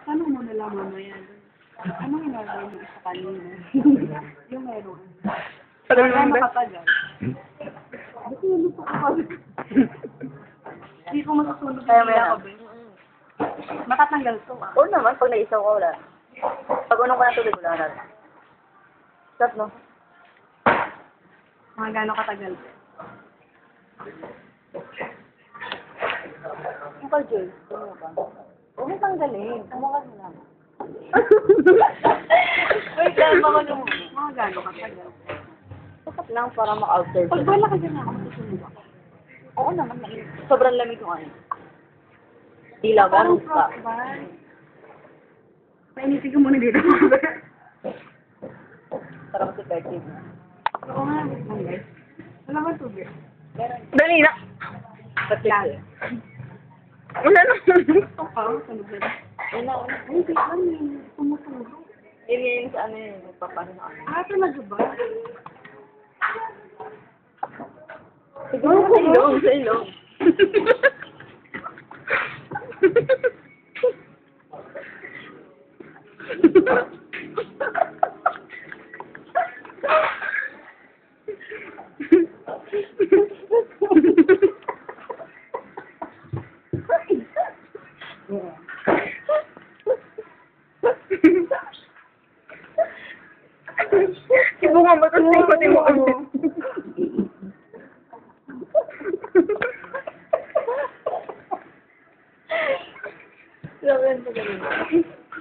Paano mo nalaman mo yan? Anong ginagawa mo sa kanina? Yung meron. Kaya makatagal. Ba't yung lupa ako? Hindi ko masusunod Kaya yung meron. ako ba? Matatanggal to ah. Oo naman, pag naisaw ka, wala. Pag unong ka ng tubig, wala na. Stop, no? Mga gano'ng katagal. Yung ka, Joy. Ano ka? Huwag mo tanggalin. Tumakas mo lang. Wait lang, baka nyo muna. Mga gano'ng katagal. Sapat lang para ma-outer. Pag wala ka dyan ako, masusunod ako. Oo naman, mainit. Sobrang lamig yung ano. Tila ba? Parang Nung ka. frostbite. Nainitin ko muna dito. Sarap si effective. Oo nga, wait lang guys. Wala ba tubig? Dali na! Ba't Yan. yan? Wala na. Ito pa, sunog na. Wala. Ay, wait lang yun. Tumutunog. Yun yung sa ano yun. Nagpapano na ano. Ah, talaga ba? Siguro sa ilong. Sa ilong. Ibungan mo ito sa ikutin mo kasi. Grabe,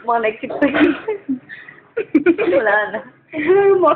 mga nag-sip. Wala na. Ano mo?